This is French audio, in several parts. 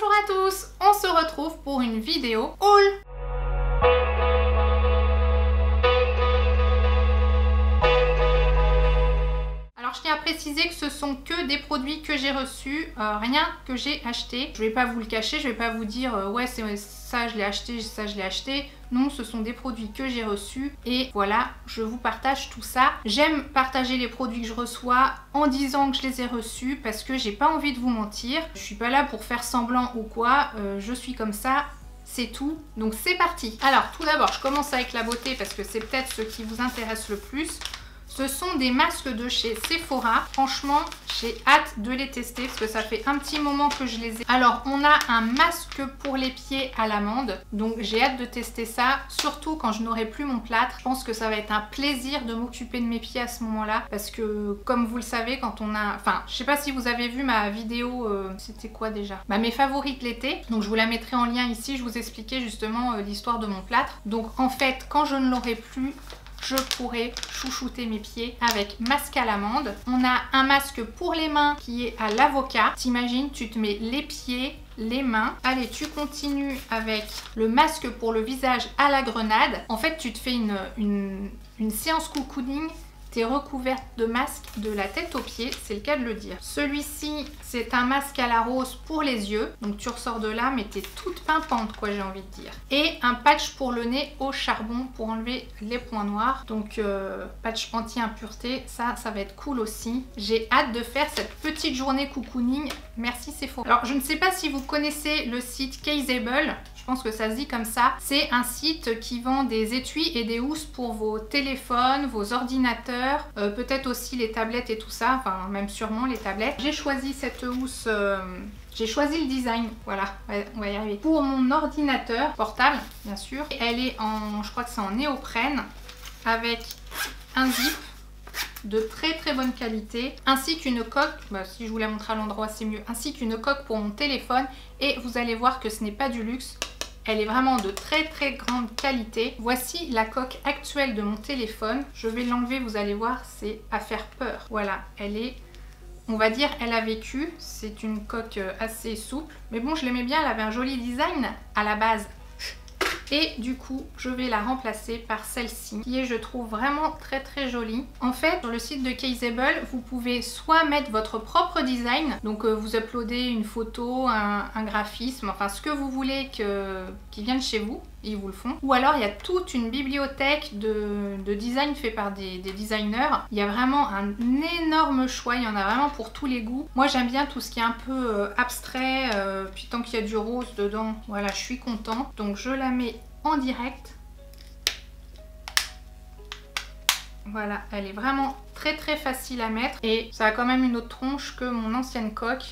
Bonjour à tous, on se retrouve pour une vidéo haul. Alors je tiens à préciser que ce sont que des produits que j'ai reçus, rien que j'ai acheté. Je vais pas vous le cacher, je vais pas vous dire ouais c'est ça je l'ai acheté, ça je l'ai acheté. Non, ce sont des produits que j'ai reçus et voilà, je vous partage tout ça. J'aime partager les produits que je reçois en disant que je les ai reçus parce que j'ai pas envie de vous mentir. Je suis pas là pour faire semblant ou quoi, je suis comme ça. C'est tout, donc c'est parti. Alors tout d'abord, je commence avec la beauté parce que c'est peut-être ce qui vous intéresse le plus. Ce sont des masques de chez Sephora. Franchement, j'ai hâte de les tester parce que ça fait un petit moment que je les ai. Alors, on a un masque pour les pieds à l'amande. Donc, j'ai hâte de tester ça. Surtout quand je n'aurai plus mon plâtre. Je pense que ça va être un plaisir de m'occuper de mes pieds à ce moment-là. Parce que, comme vous le savez, quand on a... Enfin, je sais pas si vous avez vu ma vidéo... C'était quoi déjà? Mes favoris de l'été. Donc, je vous la mettrai en lien ici. Je vous expliquais justement l'histoire de mon plâtre. Donc, en fait, quand je ne l'aurai plus... je pourrais chouchouter mes pieds avec masque à l'amande. On a un masque pour les mains qui est à l'avocat. T'imagines, tu te mets les pieds, les mains. Allez, tu continues avec le masque pour le visage à la grenade. En fait, tu te fais une séance cocooning. T'es recouverte de masque de la tête aux pieds, c'est le cas de le dire. Celui-ci, c'est un masque à la rose pour les yeux. Donc tu ressors de là, mais t'es toute pimpante, quoi, j'ai envie de dire. Et un patch pour le nez au charbon pour enlever les points noirs. Donc patch anti-impureté, ça va être cool aussi. J'ai hâte de faire cette petite journée cocooning. Merci Sephora. Alors je ne sais pas si vous connaissez le site Caseable. Je pense que ça se dit comme ça. C'est un site qui vend des étuis et des housses pour vos téléphones, vos ordinateurs, peut-être aussi les tablettes et tout ça, enfin même sûrement les tablettes. J'ai choisi cette housse, j'ai choisi le design, voilà, on va y arriver. Pour mon ordinateur portable, bien sûr. Elle est en, je crois que c'est en néoprène, avec un zip de très bonne qualité, ainsi qu'une coque, si je vous la montre à l'endroit c'est mieux, ainsi qu'une coque pour mon téléphone. Et vous allez voir que ce n'est pas du luxe. Elle est vraiment de très grande qualité. Voici la coque actuelle de mon téléphone. Je vais l'enlever, vous allez voir, c'est à faire peur. Voilà, elle est, on va dire, elle a vécu. C'est une coque assez souple. Mais bon, je l'aimais bien, elle avait un joli design à la base. Et du coup, je vais la remplacer par celle-ci, qui est, je trouve, vraiment très jolie. En fait, sur le site de Caseable, vous pouvez soit mettre votre propre design, donc vous uploadez une photo, un graphisme, enfin ce que vous voulez qui vienne chez vous, ils vous le font. Ou alors, il y a toute une bibliothèque de design fait par des designers. Il y a vraiment un énorme choix, il y en a vraiment pour tous les goûts. Moi, j'aime bien tout ce qui est un peu abstrait, puis tant qu'il y a du rose dedans, voilà, je suis contente. Donc, je la mets en direct. Voilà, elle est vraiment très facile à mettre. Et ça a quand même une autre tronche que mon ancienne coque.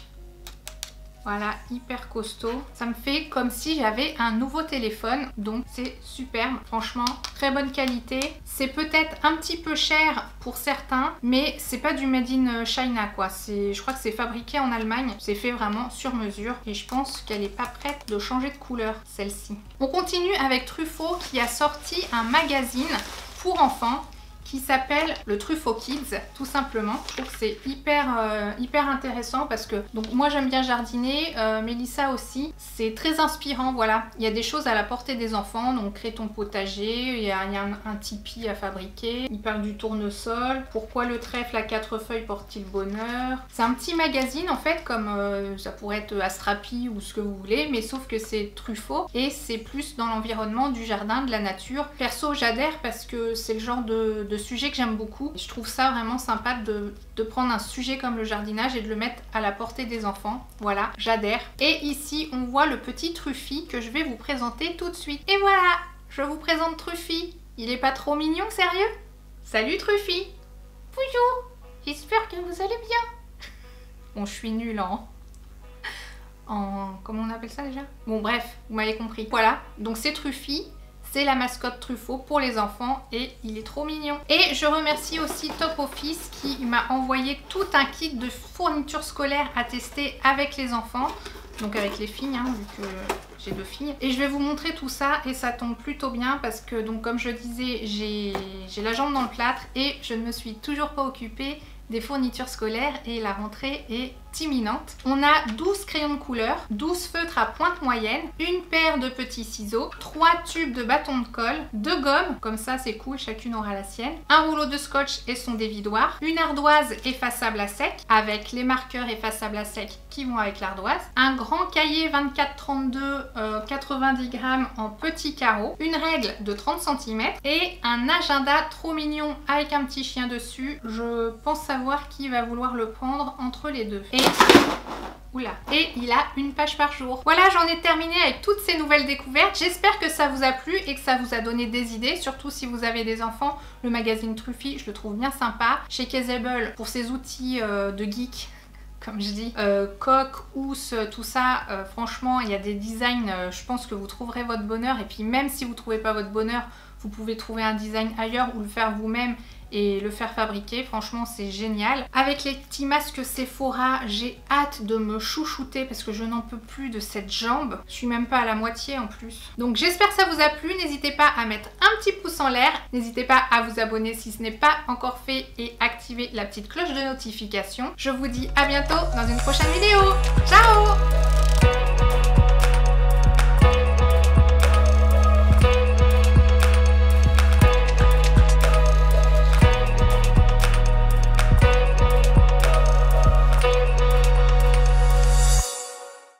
Voilà, hyper costaud. Ça me fait comme si j'avais un nouveau téléphone. Donc c'est superbe. Franchement, très bonne qualité. C'est peut-être un petit peu cher pour certains, mais c'est pas du made in China quoi. Je crois que c'est fabriqué en Allemagne. C'est fait vraiment sur mesure. Et je pense qu'elle n'est pas prête de changer de couleur, celle-ci. On continue avec Truffaut qui a sorti un magazine pour enfants qui s'appelle le Truffaut Kids, tout simplement. Je trouve que c'est hyper intéressant parce que donc moi j'aime bien jardiner, Mélissa aussi. C'est très inspirant, voilà. Il y a des choses à la portée des enfants, donc crée ton potager, il y a un tipi à fabriquer. Il parle du tournesol, pourquoi le trèfle à 4 feuilles porte-t-il bonheur. C'est un petit magazine en fait, comme ça pourrait être Astrapi ou ce que vous voulez, mais sauf que c'est Truffaut et c'est plus dans l'environnement du jardin, de la nature. Perso, j'adhère parce que c'est le genre de sujet que j'aime beaucoup. Je trouve ça vraiment sympa de prendre un sujet comme le jardinage et de le mettre à la portée des enfants. Voilà, j'adhère. Et ici, on voit le petit Truffy que je vais vous présenter tout de suite. Et voilà, je vous présente Truffy. Il est pas trop mignon, sérieux? Salut Truffy. Bonjour, j'espère que vous allez bien. Bon, je suis nulle comment on appelle ça déjà? Bon, bref, vous m'avez compris. Voilà, donc c'est Truffy. C'est la mascotte Truffaut pour les enfants et il est trop mignon. Et je remercie aussi Top Office qui m'a envoyé tout un kit de fournitures scolaires à tester avec les enfants. Donc avec les filles, hein, vu que j'ai 2 filles. Et je vais vous montrer tout ça et ça tombe plutôt bien parce que, donc comme je disais, j'ai la jambe dans le plâtre et je ne me suis toujours pas occupée des fournitures scolaires et la rentrée est imminente. On a 12 crayons de couleur, 12 feutres à pointe moyenne, une paire de petits ciseaux, 3 tubes de bâton de colle, 2 gommes, comme ça c'est cool, chacune aura la sienne, un rouleau de scotch et son dévidoir, une ardoise effaçable à sec avec les marqueurs effaçables à sec qui vont avec l'ardoise, un grand cahier 24-32 90 grammes en petits carreaux, une règle de 30 cm et un agenda trop mignon avec un petit chien dessus. Je pense savoir qui va vouloir le prendre entre les deux. Oula. Et il a une page par jour. Voilà, j'en ai terminé avec toutes ces nouvelles découvertes. J'espère que ça vous a plu et que ça vous a donné des idées, surtout si vous avez des enfants. Le magazine Truffy, je le trouve bien sympa. Chez Kazable, pour ses outils de geek, comme je dis, coque, housse, tout ça, franchement, il y a des designs, je pense que vous trouverez votre bonheur. Et puis même si vous ne trouvez pas votre bonheur, vous pouvez trouver un design ailleurs ou le faire vous-même et le faire fabriquer. Franchement, c'est génial. Avec les petits masques Sephora, j'ai hâte de me chouchouter parce que je n'en peux plus de cette jambe. Je suis même pas à la moitié en plus. Donc j'espère que ça vous a plu. N'hésitez pas à mettre un petit pouce en l'air. N'hésitez pas à vous abonner si ce n'est pas encore fait et activer la petite cloche de notification. Je vous dis à bientôt dans une prochaine vidéo. Ciao!